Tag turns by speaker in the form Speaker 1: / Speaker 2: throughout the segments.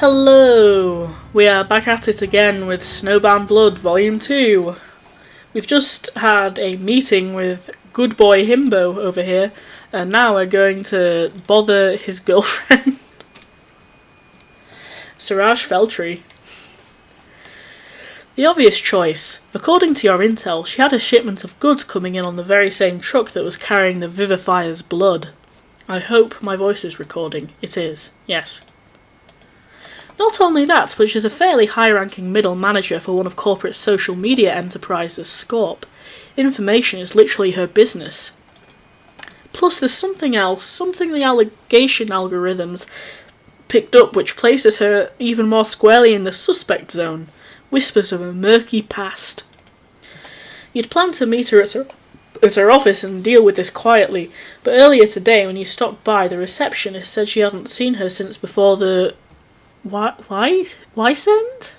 Speaker 1: Hello! We are back at it again with Snowbound Blood Volume 2. We've just had a meeting with good boy Himbo over here, and now we're going to bother his girlfriend, Siraj Feltree. The obvious choice. According to your intel, she had a shipment of goods coming in on the very same truck that was carrying the Vivifier's blood. I hope my voice is recording. It is. Yes. Not only that, but she's a fairly high-ranking middle manager for one of corporate social media enterprises, Scorp. Information is literally her business. Plus there's something else, something the allegation algorithms picked up which places her even more squarely in the suspect zone. Whispers of a murky past. You'd planned to meet her at her office and deal with this quietly, but earlier today when you stopped by, the receptionist said she hadn't seen her since before the... Why send?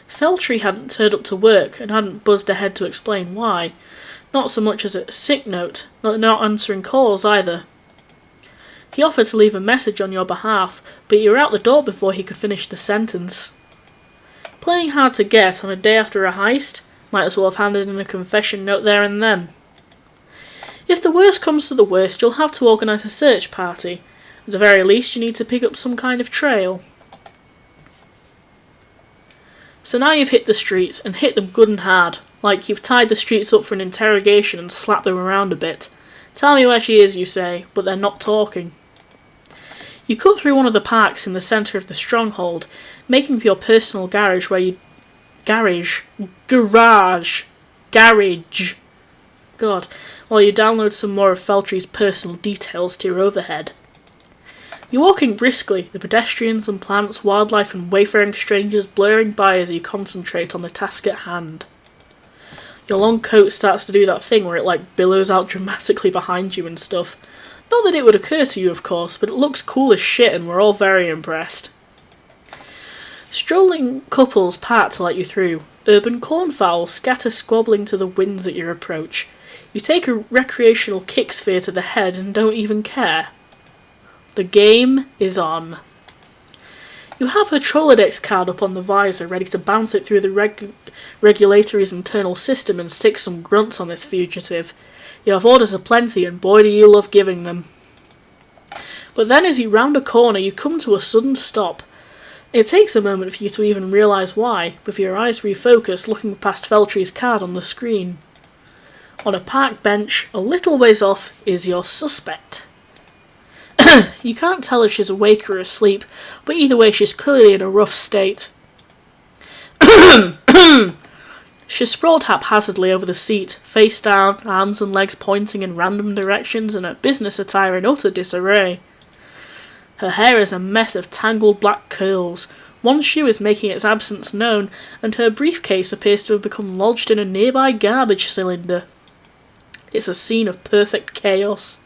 Speaker 1: Feltree hadn't turned up to work and hadn't buzzed ahead to explain why. Not so much as a sick note, not answering calls either. He offered to leave a message on your behalf, but you were out the door before he could finish the sentence. Playing hard to get on a day after a heist, might as well have handed in a confession note there and then. If the worst comes to the worst, you'll have to organise a search party. At the very least, you need to pick up some kind of trail. So now you've hit the streets, and hit them good and hard, like you've tied the streets up for an interrogation and slapped them around a bit. Tell me where she is, you say, but they're not talking. You cut through one of the parks in the centre of the stronghold, making for your personal garage where you... Garage. God. While you download some more of Feltree's personal details to your overhead. You're walking briskly, the pedestrians and plants, wildlife and wayfaring strangers blurring by as you concentrate on the task at hand. Your long coat starts to do that thing where it like billows out dramatically behind you and stuff. Not that it would occur to you, of course, but it looks cool as shit and we're all very impressed. Strolling couples part to let you through. Urban cornfowls scatter squabbling to the winds at your approach. You take a recreational kick sphere to the head and don't even care. The game is on. You have her Trollodex card up on the visor, ready to bounce it through the regulatory's internal system and stick some grunts on this fugitive. You have orders aplenty, and boy do you love giving them. But then as you round a corner, you come to a sudden stop. It takes a moment for you to even realise why, with your eyes refocused, looking past Feltree's card on the screen. On a park bench, a little ways off, is your suspect. You can't tell if she's awake or asleep, but either way she's clearly in a rough state. She's sprawled haphazardly over the seat, face down, arms and legs pointing in random directions, and her business attire in utter disarray. Her hair is a mess of tangled black curls. One shoe is making its absence known, and her briefcase appears to have become lodged in a nearby garbage cylinder. It's a scene of perfect chaos.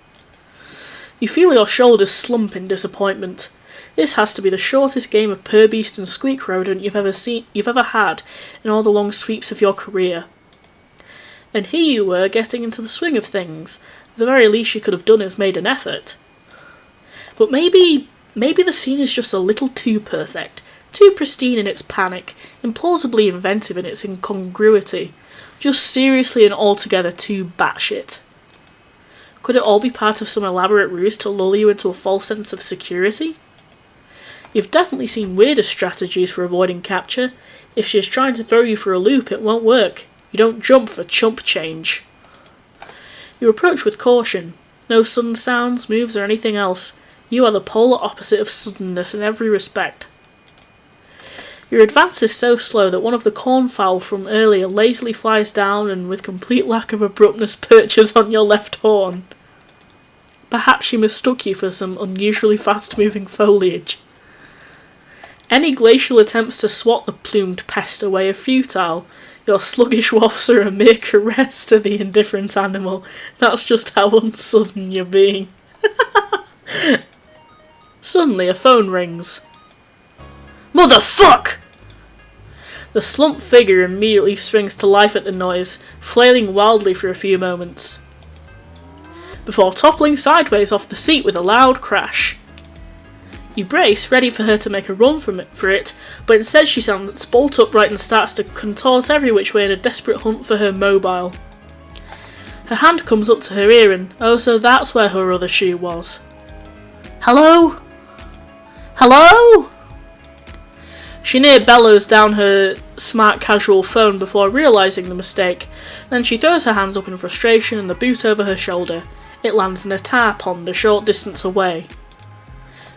Speaker 1: You feel your shoulders slump in disappointment. This has to be the shortest game of purbeast and squeak rodent you've ever had in all the long sweeps of your career. And here you were, getting into the swing of things. The very least you could have done is made an effort. But maybe the scene is just a little too perfect, too pristine in its panic, implausibly inventive in its incongruity, just seriously and altogether too batshit. Could it all be part of some elaborate ruse to lull you into a false sense of security? You've definitely seen weirder strategies for avoiding capture. If she's trying to throw you for a loop, it won't work. You don't jump for chump change. You approach with caution. No sudden sounds, moves, or anything else. You are the polar opposite of suddenness in every respect. Your advance is so slow that one of the cornfowl from earlier lazily flies down and with complete lack of abruptness perches on your left horn. Perhaps she mistook you for some unusually fast-moving foliage. Any glacial attempts to swat the plumed pest away are futile. Your sluggish wafts are a mere caress to the indifferent animal. That's just how unsudden you're being. Suddenly a phone rings. Motherfuck! The slumped figure immediately springs to life at the noise, flailing wildly for a few moments, before toppling sideways off the seat with a loud crash. You brace, ready for her to make a run for it, but instead she stands bolt upright and starts to contort every which way in a desperate hunt for her mobile. Her hand comes up to her ear and, oh, so that's where her other shoe was. Hello? Hello? She near bellows down her smart casual phone before realising the mistake. Then she throws her hands up in frustration and the boot over her shoulder. It lands in a tar pond a short distance away.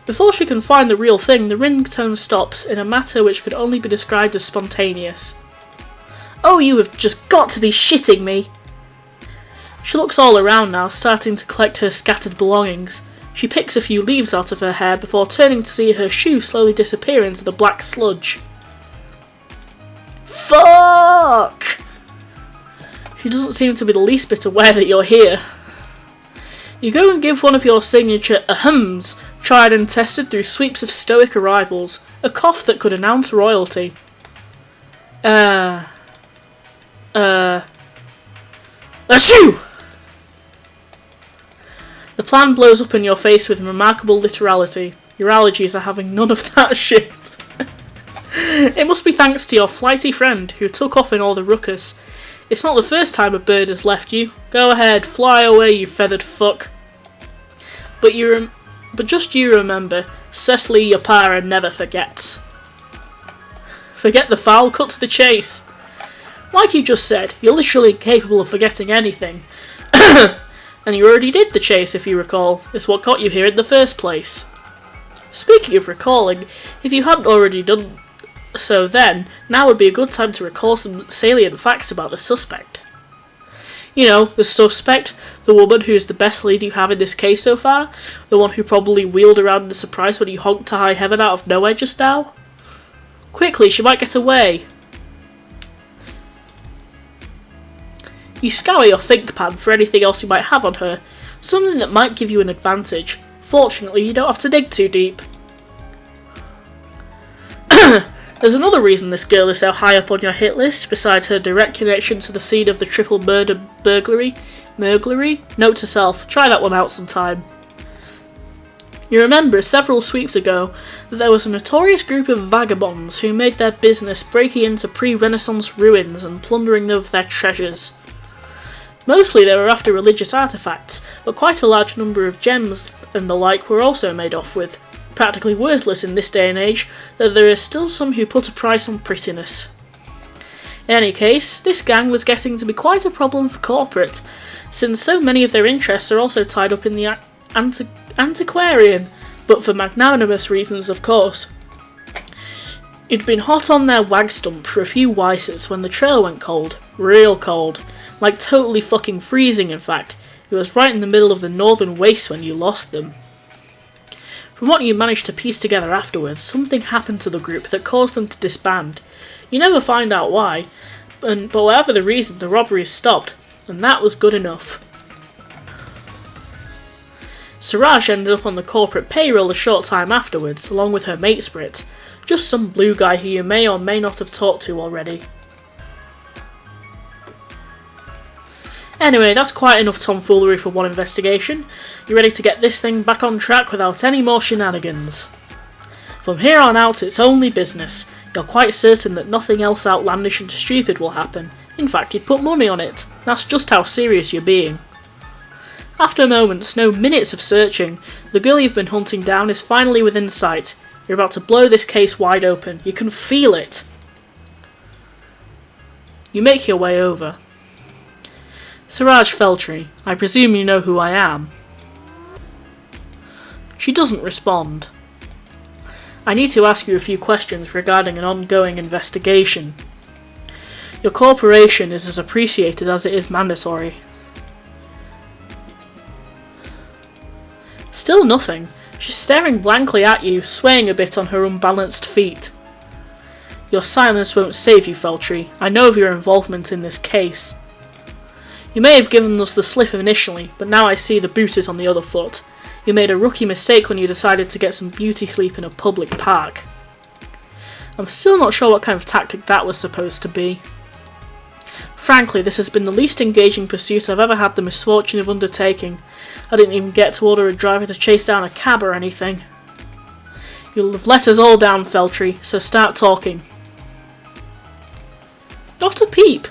Speaker 1: Before she can find the real thing, the ringtone stops in a manner which could only be described as spontaneous. Oh, you have just got to be shitting me! She looks all around now, starting to collect her scattered belongings. She picks a few leaves out of her hair before turning to see her shoe slowly disappear into the black sludge. Fuck! She doesn't seem to be the least bit aware that you're here. You go and give one of your signature ahums, tried and tested through sweeps of stoic arrivals, a cough that could announce royalty. Achoo! The plan blows up in your face with remarkable literality. Your allergies are having none of that shit. It must be thanks to your flighty friend, who took off in all the ruckus. It's not the first time a bird has left you. Go ahead, fly away, you feathered fuck. But just you remember, Cecily your para never forgets. Forget the foul, cut to the chase. Like you just said, you're literally incapable of forgetting anything. And you already did the chase, if you recall. It's what got you here in the first place. Speaking of recalling, if you hadn't already done so then, now would be a good time to recall some salient facts about the suspect. You know, the suspect, the woman who is the best lead you have in this case so far, the one who probably wheeled around in surprise when you honked to high heaven out of nowhere just now. Quickly, she might get away. You scour your think pad for anything else you might have on her, something that might give you an advantage. Fortunately, you don't have to dig too deep. There's another reason this girl is so high up on your hit list, besides her direct connection to the scene of the triple murder burglary. Note to self, try that one out sometime. You remember several sweeps ago that there was a notorious group of vagabonds who made their business breaking into pre-Renaissance ruins and plundering of their treasures. Mostly they were after religious artefacts, but quite a large number of gems and the like were also made off with. Practically worthless in this day and age, though there are still some who put a price on prettiness. In any case, this gang was getting to be quite a problem for corporate, since so many of their interests are also tied up in the antiquarian, but for magnanimous reasons of course. You'd been hot on their wag stump for a few wises when the trail went cold. Real cold. Like totally fucking freezing in fact. It was right in the middle of the northern wastes when you lost them. From what you managed to piece together afterwards, something happened to the group that caused them to disband. You never find out why, but whatever the reason, the robberies stopped, and that was good enough. Suraj ended up on the corporate payroll a short time afterwards, along with her mate Sprit, just some blue guy who you may or may not have talked to already. Anyway, that's quite enough tomfoolery for one investigation. You ready to get this thing back on track without any more shenanigans? From here on out, it's only business. You're quite certain that nothing else outlandish and stupid will happen. In fact, you'd put money on it. That's just how serious you're being. After moments, no minutes of searching, the girl you've been hunting down is finally within sight. You're about to blow this case wide open. You can feel it. You make your way over. Suraj Feltry, I presume you know who I am. She doesn't respond. I need to ask you a few questions regarding an ongoing investigation. Your cooperation is as appreciated as it is mandatory. Still nothing. She's staring blankly at you, swaying a bit on her unbalanced feet. Your silence won't save you, Feltry. I know of your involvement in this case. You may have given us the slip initially, but now I see the boot is on the other foot. You made a rookie mistake when you decided to get some beauty sleep in a public park. I'm still not sure what kind of tactic that was supposed to be. Frankly, this has been the least engaging pursuit I've ever had the misfortune of undertaking. I didn't even get to order a driver to chase down a cab or anything. You'll have let us all down, Feltry, so start talking. Not a peep.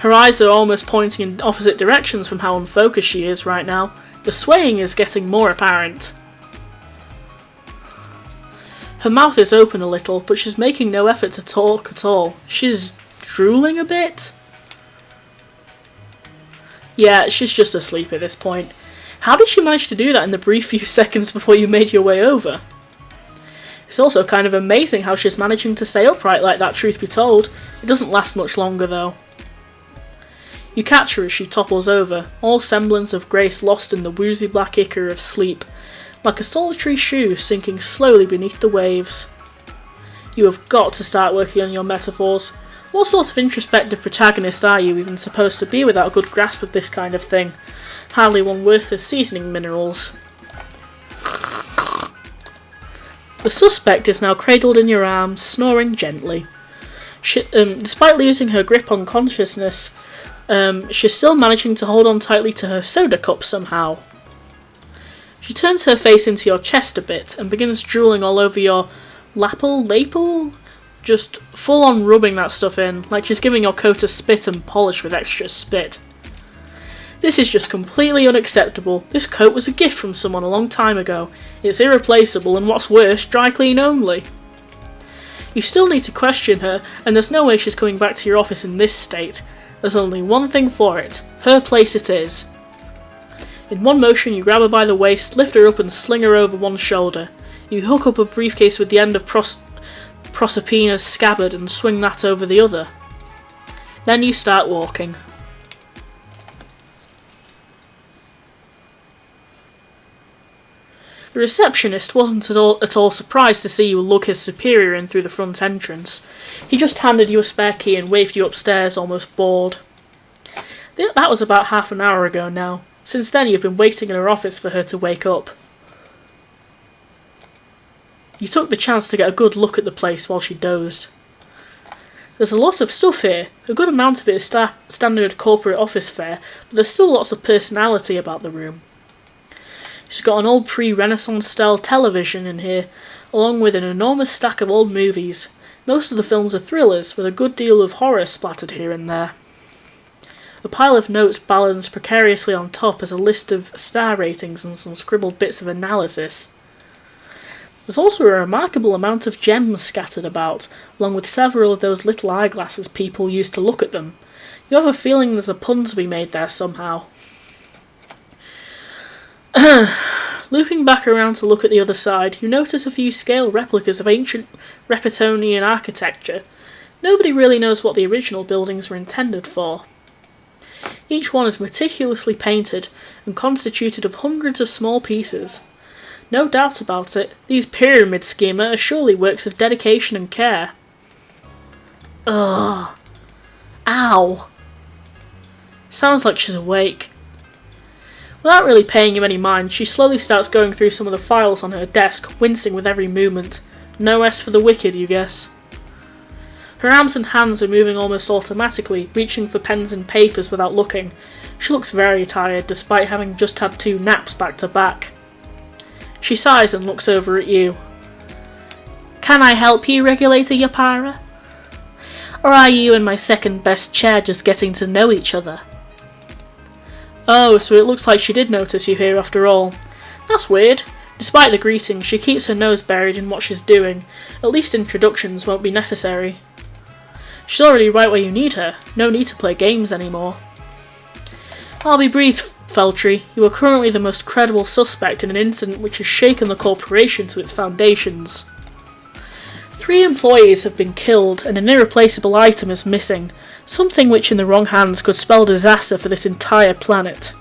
Speaker 1: Her eyes are almost pointing in opposite directions from how unfocused she is right now. The swaying is getting more apparent. Her mouth is open a little, but she's making no effort to talk at all. She's drooling a bit. Yeah, she's just asleep at this point. How did she manage to do that in the brief few seconds before you made your way over? It's also kind of amazing how she's managing to stay upright like that, truth be told. It doesn't last much longer though. You catch her as she topples over, all semblance of grace lost in the woozy black ichor of sleep, like a solitary shoe sinking slowly beneath the waves. You have got to start working on your metaphors. What sort of introspective protagonist are you even supposed to be without a good grasp of this kind of thing? Hardly one worth the seasoning minerals. The suspect is now cradled in your arms, snoring gently. Despite losing her grip on consciousness, she's still managing to hold on tightly to her soda cup somehow. She turns her face into your chest a bit and begins drooling all over your lapel? Just full on rubbing that stuff in, like she's giving your coat a spit and polish with extra spit. This is just completely unacceptable. This coat was a gift from someone a long time ago. It's irreplaceable and what's worse, dry clean only. You still need to question her, and there's no way she's coming back to your office in this state. There's only one thing for it. Her place it is. In one motion you grab her by the waist, lift her up and sling her over one shoulder. You hook up a briefcase with the end of Proserpina's scabbard and swing that over the other. Then you start walking. The receptionist wasn't at all surprised to see you lug his superior in through the front entrance. He just handed you a spare key and waved you upstairs, almost bored. That was about half an hour ago now. Since then you've been waiting in her office for her to wake up. You took the chance to get a good look at the place while she dozed. There's a lot of stuff here. A good amount of it is standard corporate office fare, but there's still lots of personality about the room. She's got an old pre-Renaissance style television in here, along with an enormous stack of old movies. Most of the films are thrillers, with a good deal of horror splattered here and there. A pile of notes balanced precariously on top as a list of star ratings and some scribbled bits of analysis. There's also a remarkable amount of gems scattered about, along with several of those little eyeglasses people use to look at them. You have a feeling there's a pun to be made there somehow. Looping back around to look at the other side, you notice a few scale replicas of ancient Repetonian architecture. Nobody really knows what the original buildings were intended for. Each one is meticulously painted and constituted of hundreds of small pieces. No doubt about it, these pyramid schema are surely works of dedication and care. Ugh. Ow. Sounds like she's awake. Without really paying you any mind, she slowly starts going through some of the files on her desk, wincing with every movement. No rest for the wicked, you guess. Her arms and hands are moving almost automatically, reaching for pens and papers without looking. She looks very tired, despite having just had 2 naps back to back. She sighs and looks over at you. Can I help you, Regulator Yapara? Or are you and my second best chair just getting to know each other? Oh, so it looks like she did notice you here after all. That's weird. Despite the greeting, she keeps her nose buried in what she's doing. At least introductions won't be necessary. She's already right where you need her. No need to play games anymore. I'll be brief, Feltry. You are currently the most credible suspect in an incident which has shaken the corporation to its foundations. 3 employees have been killed and an irreplaceable item is missing. Something which in the wrong hands could spell disaster for this entire planet.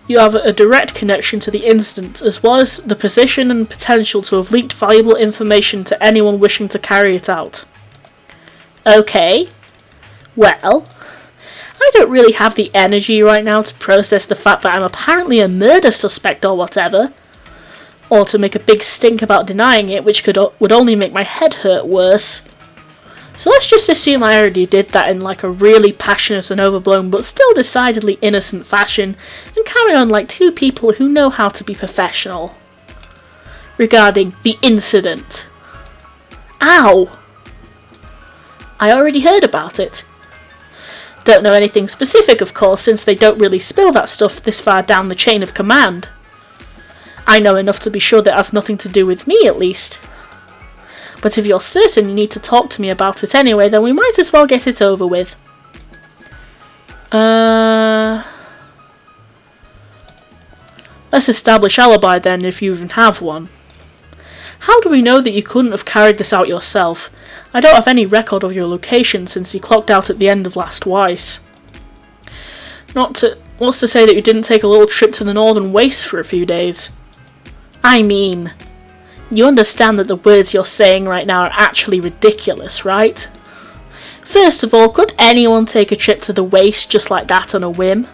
Speaker 1: You have a direct connection to the incident, as well as the position and potential to have leaked valuable information to anyone wishing to carry it out. Okay. Well, I don't really have the energy right now to process the fact that I'm apparently a murder suspect or whatever. Or to make a big stink about denying it, which would only make my head hurt worse. So let's just assume I already did that in like a really passionate and overblown but still decidedly innocent fashion and carry on like 2 people who know how to be professional. regarding the incident. Ow! I already heard about it. Don't know anything specific, of course, since they don't really spill that stuff this far down the chain of command. I know enough to be sure that it has nothing to do with me, at least. But if you're certain you need to talk to me about it anyway, then we might as well get it over with. Let's establish alibi then, if you even have one. How do we know that you couldn't have carried this out yourself? I don't have any record of your location since you clocked out at the end of last Weiss. What's to say that you didn't take a little trip to the Northern Wastes for a few days? I mean, you understand that the words you're saying right now are actually ridiculous, right? First of all, could anyone take a trip to the Waste just like that on a whim?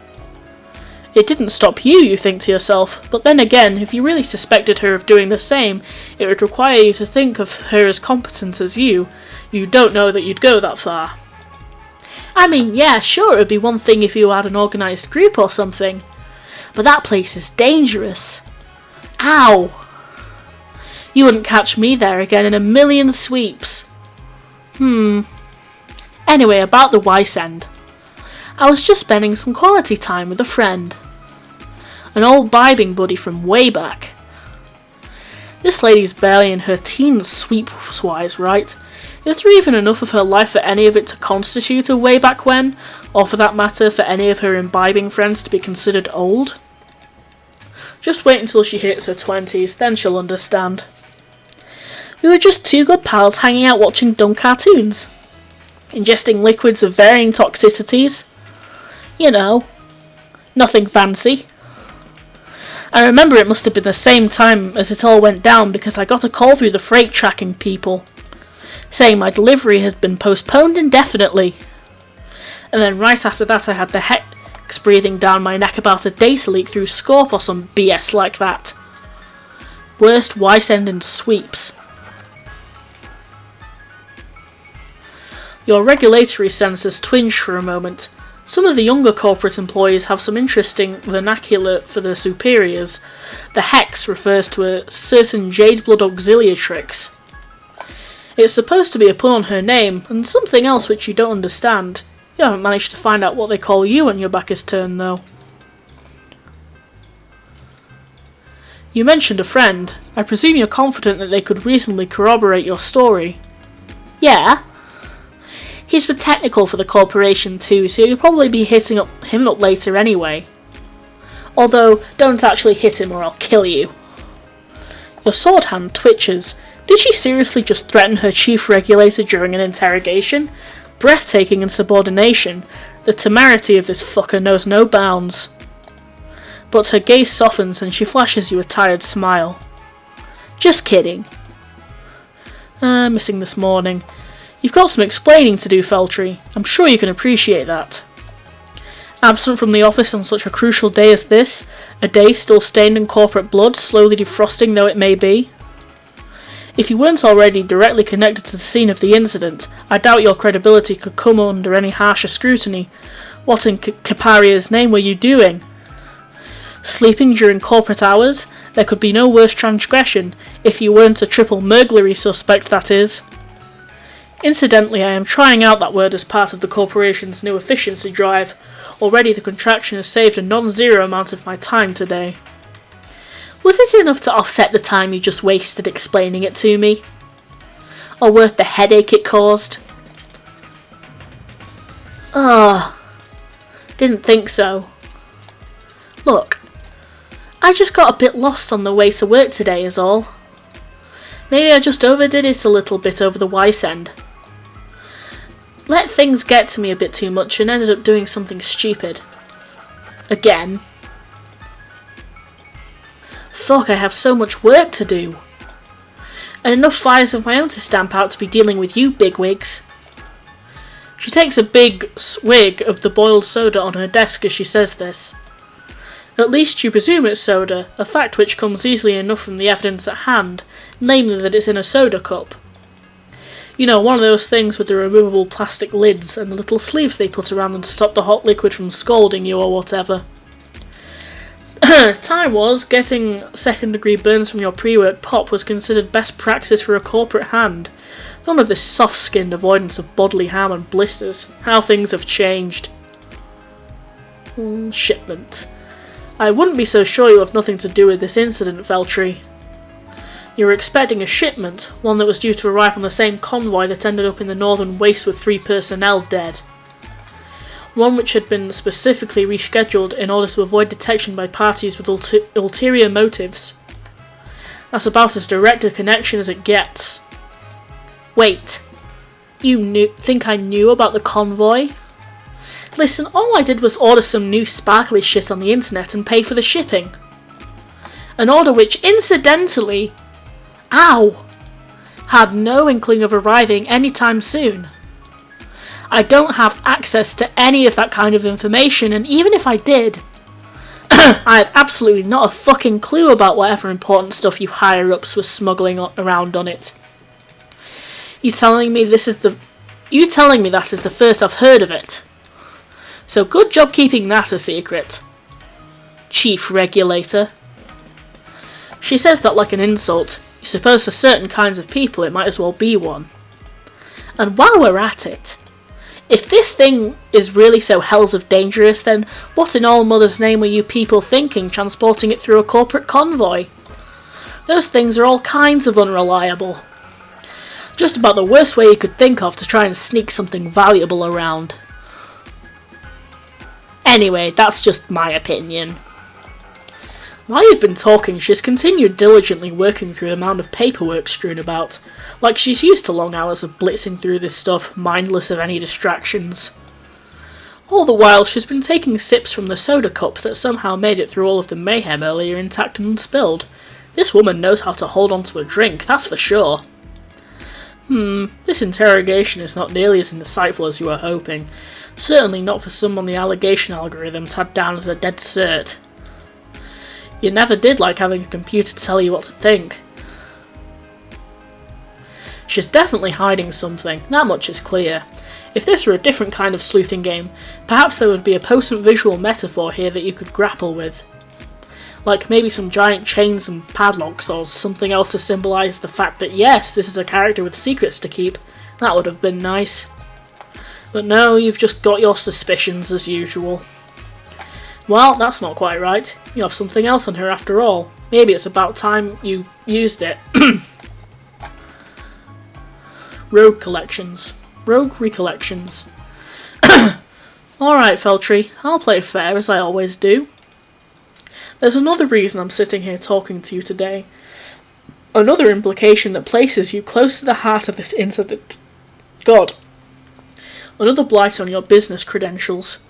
Speaker 1: It didn't stop you, you think to yourself, but then again, if you really suspected her of doing the same, it would require you to think of her as competent as you. You don't know that you'd go that far. I mean, yeah, sure, it would be one thing if you had an organised group or something, but that place is dangerous. Ow! You wouldn't catch me there again in a million sweeps. Anyway, about the Weiss end. I was just spending some quality time with a friend. An old bibbing buddy from way back. This lady's barely in her teens sweeps-wise, right? Is there even enough of her life for any of it to constitute a way back when? Or for that matter, for any of her imbibing friends to be considered old? Just wait until she hits her 20s, then she'll understand. We were just two good pals hanging out watching dumb cartoons. Ingesting liquids of varying toxicities. You know, nothing fancy. I remember it must have been the same time as it all went down because I got a call through the freight tracking people saying my delivery has been postponed indefinitely. And then right after that I had the hex breathing down my neck about a data leak through Scorp or some BS like that. Worst Weiss end in sweeps. Your regulatory senses twinge for a moment. Some of the younger corporate employees have some interesting vernacular for their superiors. The hex refers to a certain Jade Blood auxiliatrix. It's supposed to be a pun on her name, and something else which you don't understand. You haven't managed to find out what they call you when your back is turned, though. You mentioned a friend. I presume you're confident that they could reasonably corroborate your story. Yeah. He's the technical for the corporation too, so you'll probably be hitting him up later anyway. Although, don't actually hit him or I'll kill you. Your sword hand twitches. Did she seriously just threaten her chief regulator during an interrogation? Breathtaking insubordination. The temerity of this fucker knows no bounds. But her gaze softens and she flashes you a tired smile. Just kidding. Missing this morning. You've got some explaining to do, Feltry. I'm sure you can appreciate that. Absent from the office on such a crucial day as this, a day still stained in corporate blood, slowly defrosting though it may be. If you weren't already directly connected to the scene of the incident, I doubt your credibility could come under any harsher scrutiny. What in Caparia's name were you doing? Sleeping during corporate hours? There could be no worse transgression, if you weren't a triple burglary suspect, that is. Incidentally, I am trying out that word as part of the corporation's new efficiency drive. Already the contraction has saved a non-zero amount of my time today. Was it enough to offset the time you just wasted explaining it to me? Or worth the headache it caused? Didn't think so. Look, I just got a bit lost on the way to work today is all. Maybe I just overdid it a little bit over the Weiss end. Let things get to me a bit too much and ended up doing something stupid. Again. Fuck, I have so much work to do. And enough fires of my own to stamp out to be dealing with you bigwigs. She takes a big swig of the boiled soda on her desk as she says this. At least you presume it's soda, a fact which comes easily enough from the evidence at hand, namely that it's in a soda cup. You know, one of those things with the removable plastic lids and the little sleeves they put around them to stop the hot liquid from scalding you or whatever. Time was, getting second-degree burns from your pre-work pop was considered best practice for a corporate hand. None of this soft-skinned avoidance of bodily harm and blisters. How things have changed. Shipment. I wouldn't be so sure you have nothing to do with this incident, Feltree. You were expecting a shipment, one that was due to arrive on the same convoy that ended up in the northern waste with 3 personnel dead. One which had been specifically rescheduled in order to avoid detection by parties with ulterior motives. That's about as direct a connection as it gets. Wait, you think I knew about the convoy? Listen, all I did was order some new sparkly shit on the internet and pay for the shipping. An order which, incidentally, had no inkling of arriving anytime soon. I don't have access to any of that kind of information, and even if I did, I had absolutely not a fucking clue about whatever important stuff you higher-ups were smuggling around on it. You telling me that is the first I've heard of it? So good job keeping that a secret, Chief Regulator. She says that like an insult. You suppose for certain kinds of people it might as well be one. And while we're at it, if this thing is really so hells of dangerous, then what in all mother's name were you people thinking transporting it through a corporate convoy? Those things are all kinds of unreliable. Just about the worst way you could think of to try and sneak something valuable around. Anyway, that's just my opinion. While you've been talking, she's continued diligently working through the amount of paperwork strewn about, like she's used to long hours of blitzing through this stuff, mindless of any distractions. All the while, she's been taking sips from the soda cup that somehow made it through all of the mayhem earlier intact and unspilled. This woman knows how to hold on to a drink, that's for sure. This interrogation is not nearly as insightful as you were hoping. Certainly not for someone the allegation algorithms had down as a dead cert. You never did like having a computer tell you what to think. She's definitely hiding something, that much is clear. If this were a different kind of sleuthing game, perhaps there would be a potent visual metaphor here that you could grapple with. Like maybe some giant chains and padlocks, or something else to symbolise the fact that yes, this is a character with secrets to keep. That would have been nice. But no, you've just got your suspicions as usual. Well, that's not quite right. You have something else on her after all. Maybe it's about time you used it. Rogue recollections. Alright, Feltree, I'll play fair as I always do. There's another reason I'm sitting here talking to you today. Another implication that places you close to the heart of this incident. God. Another blight on your business credentials.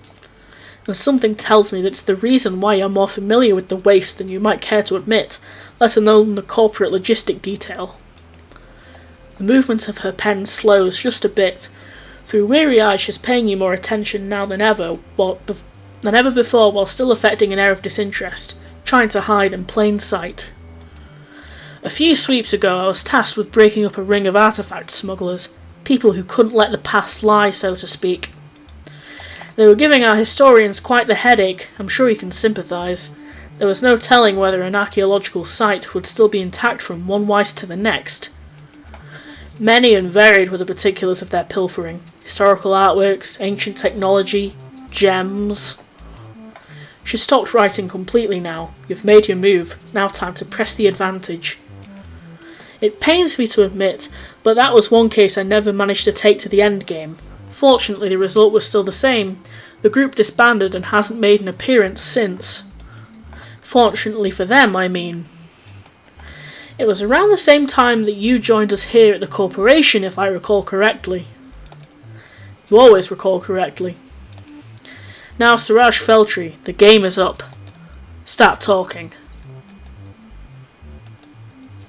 Speaker 1: And something tells me that it's the reason why you're more familiar with the waste than you might care to admit, let alone the corporate logistic detail. The movement of her pen slows just a bit. Through weary eyes she's paying you more attention now than ever before, while still affecting an air of disinterest, trying to hide in plain sight. A few sweeps ago I was tasked with breaking up a ring of artifact smugglers, people who couldn't let the past lie, so to speak. They were giving our historians quite the headache, I'm sure you can sympathise. There was no telling whether an archaeological site would still be intact from one weist to the next. Many and varied were the particulars of their pilfering. Historical artworks, ancient technology, gems. She stopped writing completely now. You've made your move, now time to press the advantage. It pains me to admit, but that was one case I never managed to take to the end game. Fortunately, the result was still the same. The group disbanded and hasn't made an appearance since. Fortunately for them, I mean. It was around the same time that you joined us here at the corporation, if I recall correctly. You always recall correctly. Now, Siraj Feltree, the game is up. Start talking.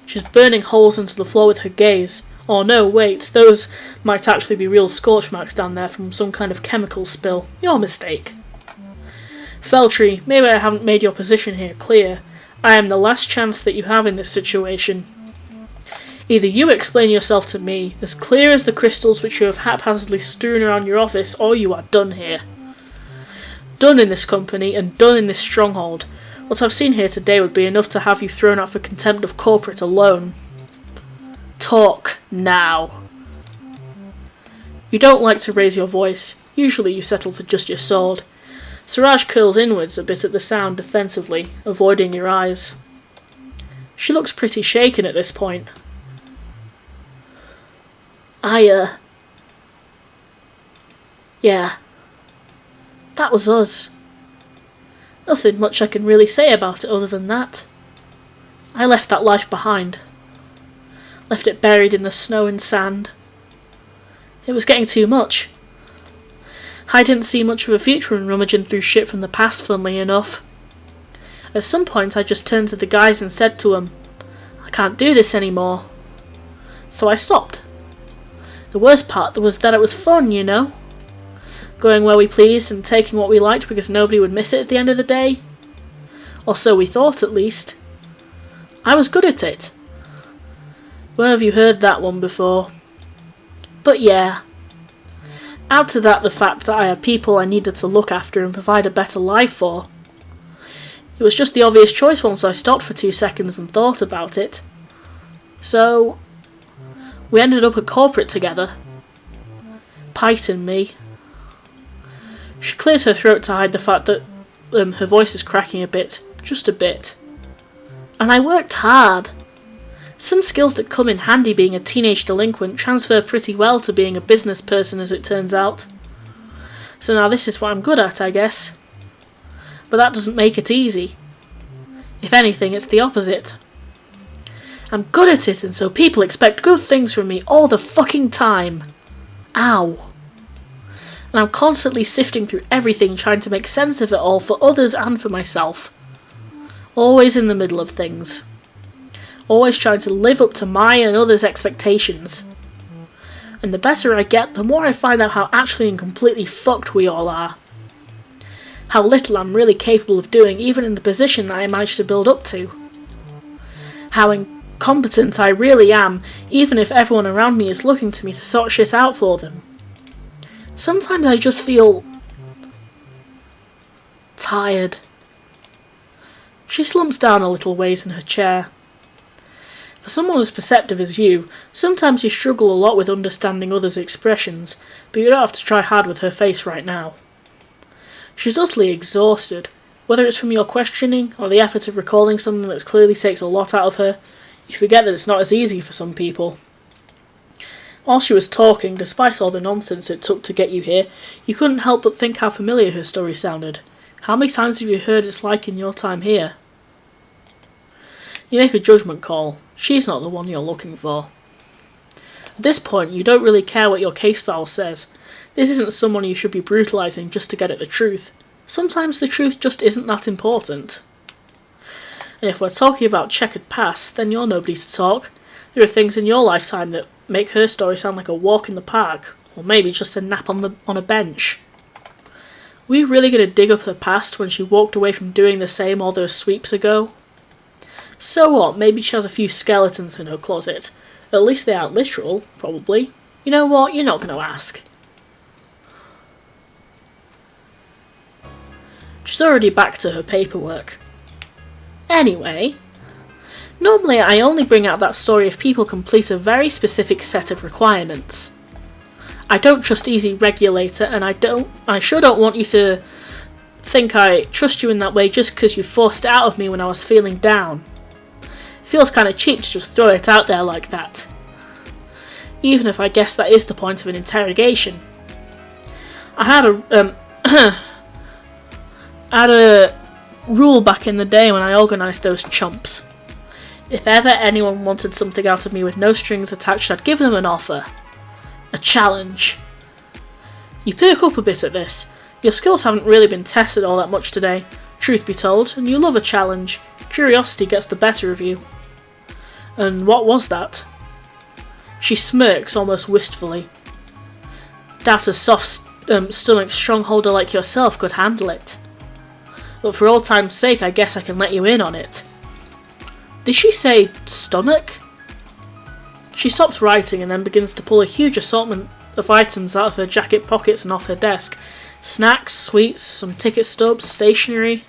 Speaker 1: She's burning holes into the floor with her gaze. Oh no, wait, those might actually be real scorch marks down there from some kind of chemical spill. Your mistake. Feltree, maybe I haven't made your position here clear. I am the last chance that you have in this situation. Either you explain yourself to me, as clear as the crystals which you have haphazardly strewn around your office, or you are done here. Done in this company, and done in this stronghold. What I've seen here today would be enough to have you thrown out for contempt of corporate alone. Talk now. You don't like to raise your voice. Usually you settle for just your sword. Suraj curls inwards a bit at the sound defensively, avoiding your eyes. She looks pretty shaken at this point. Yeah. That was us. Nothing much I can really say about it other than that. I left that life behind. Left it buried in the snow and sand. It was getting too much. I didn't see much of a future in rummaging through shit from the past, funnily enough. At some point I just turned to the guys and said to them, I can't do this anymore. So I stopped. The worst part was that it was fun, you know? Going where we pleased and taking what we liked because nobody would miss it at the end of the day. Or so we thought, at least. I was good at it. Where have you heard that one before? But yeah. Add to that the fact that I had people I needed to look after and provide a better life for. It was just the obvious choice once I stopped for 2 seconds and thought about it. So, we ended up at corporate together. Pite and me. She clears her throat to hide the fact that her voice is cracking a bit. Just a bit. And I worked hard. Some skills that come in handy being a teenage delinquent transfer pretty well to being a business person, as it turns out. So now this is what I'm good at, I guess. But that doesn't make it easy. If anything, it's the opposite. I'm good at it, and so people expect good things from me all the fucking time. Ow. And I'm constantly sifting through everything, trying to make sense of it all for others and for myself. Always in the middle of things. Always trying to live up to my and others' expectations. And the better I get, the more I find out how actually and completely fucked we all are. How little I'm really capable of doing, even in the position that I managed to build up to. How incompetent I really am, even if everyone around me is looking to me to sort shit out for them. Sometimes I just feel tired. She slumps down a little ways in her chair. For someone as perceptive as you, sometimes you struggle a lot with understanding others' expressions, but you don't have to try hard with her face right now. She's utterly exhausted, whether it's from your questioning or the effort of recalling something that clearly takes a lot out of her. You forget that it's not as easy for some people. While she was talking, despite all the nonsense it took to get you here, you couldn't help but think how familiar her story sounded. How many times have you heard it's like in your time here? You make a judgment call. She's not the one you're looking for. At this point, you don't really care what your case file says. This isn't someone you should be brutalising just to get at the truth. Sometimes the truth just isn't that important. And if we're talking about checkered past, then you're nobody to talk. There are things in your lifetime that make her story sound like a walk in the park, or maybe just a nap on a bench. Were you really going to dig up her past when she walked away from doing the same all those sweeps ago? So what, maybe she has a few skeletons in her closet. At least they aren't literal, probably. You know what, you're not going to ask. She's already back to her paperwork. Anyway, normally I only bring out that story if people complete a very specific set of requirements. I don't trust Easy Regulator, and I sure don't want you to think I trust you in that way just because you forced it out of me when I was feeling down. It feels kind of cheap to just throw it out there like that. Even if I guess that is the point of an interrogation. I had a rule back in the day when I organised those chumps. If ever anyone wanted something out of me with no strings attached, I'd give them an offer. A challenge. You perk up a bit at this. Your skills haven't really been tested all that much today, truth be told, and you love a challenge. Curiosity gets the better of you. And what was that? She smirks almost wistfully. Doubt a soft stomach strongholder like yourself could handle it. But for old time's sake, I guess I can let you in on it. Did she say stomach? She stops writing and then begins to pull a huge assortment of items out of her jacket pockets and off her desk. Snacks, sweets, some ticket stubs, stationery.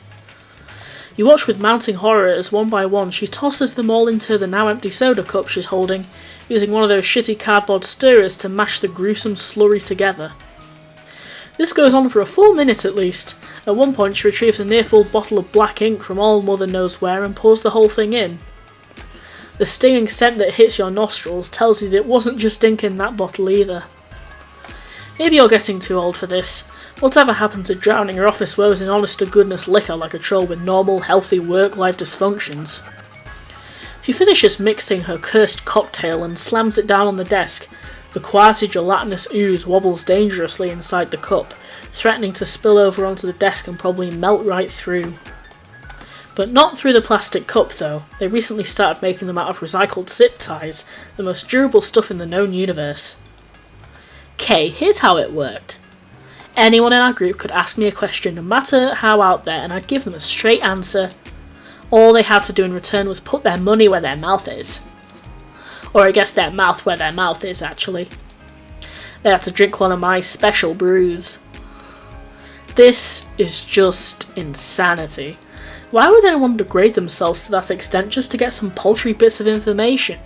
Speaker 1: You watch with mounting horror as one by one she tosses them all into the now empty soda cup she's holding, using one of those shitty cardboard stirrers to mash the gruesome slurry together. This goes on for a full minute at least. At one point she retrieves a near full bottle of black ink from all mother knows where and pours the whole thing in. The stinging scent that hits your nostrils tells you that it wasn't just ink in that bottle either. Maybe you're getting too old for this. Whatever happened to drowning your office woes in honest-to-goodness liquor like a troll with normal, healthy work-life dysfunctions? She finishes mixing her cursed cocktail and slams it down on the desk. The quasi-gelatinous ooze wobbles dangerously inside the cup, threatening to spill over onto the desk and probably melt right through. But not through the plastic cup though. They recently started making them out of recycled zip ties, the most durable stuff in the known universe. Okay, here's how it worked. Anyone in our group could ask me a question, no matter how out there, and I'd give them a straight answer. All they had to do in return was put their money where their mouth is. Or I guess their mouth where their mouth is, actually. They had to drink one of my special brews. This is just insanity. Why would anyone degrade themselves to that extent just to get some paltry bits of information?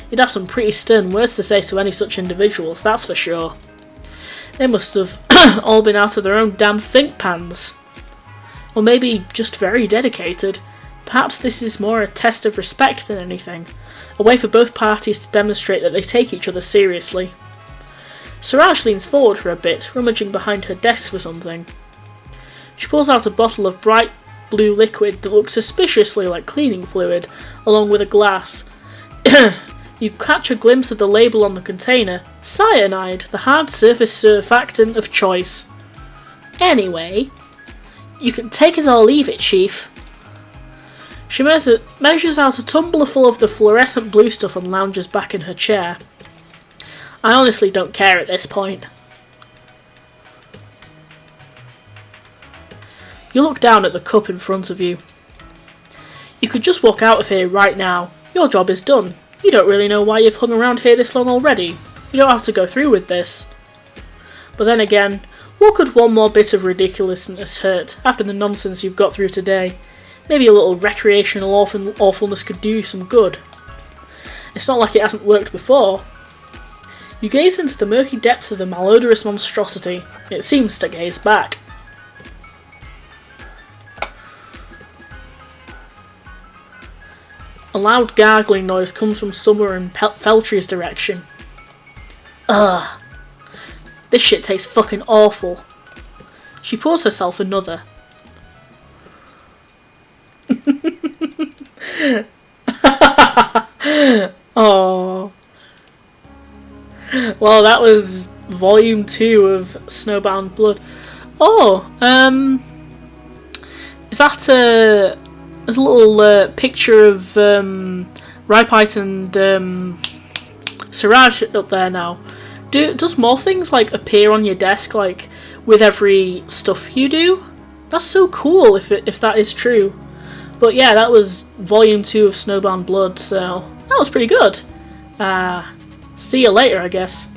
Speaker 1: You'd have some pretty stern words to say to any such individuals, that's for sure. They must have all been out of their own damn think pans. Or maybe just very dedicated. Perhaps this is more a test of respect than anything. A way for both parties to demonstrate that they take each other seriously. Siraj leans forward for a bit, rummaging behind her desk for something. She pulls out a bottle of bright blue liquid that looks suspiciously like cleaning fluid, along with a glass. You catch a glimpse of the label on the container. Cyanide, the hard surface surfactant of choice. Anyway, you can take it or leave it, Chief. She measures out a tumbler full of the fluorescent blue stuff and lounges back in her chair. I honestly don't care at this point. You look down at the cup in front of you. You could just walk out of here right now. Your job is done. You don't really know why you've hung around here this long already. You don't have to go through with this. But then again, what could one more bit of ridiculousness hurt after the nonsense you've got through today? Maybe a little recreational awfulness could do you some good. It's not like it hasn't worked before. You gaze into the murky depths of the malodorous monstrosity. It seems to gaze back. A loud gargling noise comes from somewhere in Feltry's direction. Ugh. This shit tastes fucking awful. She pours herself another. Oh. Well, that was volume 2 of Snowbound Blood. Oh, is that there's a little picture of Ripite and Siraj up there now. Does more things like appear on your desk like with every stuff you do? That's so cool if that is true. But yeah, that was volume 2 of Snowbound Blood, so that was pretty good. See you later, I guess.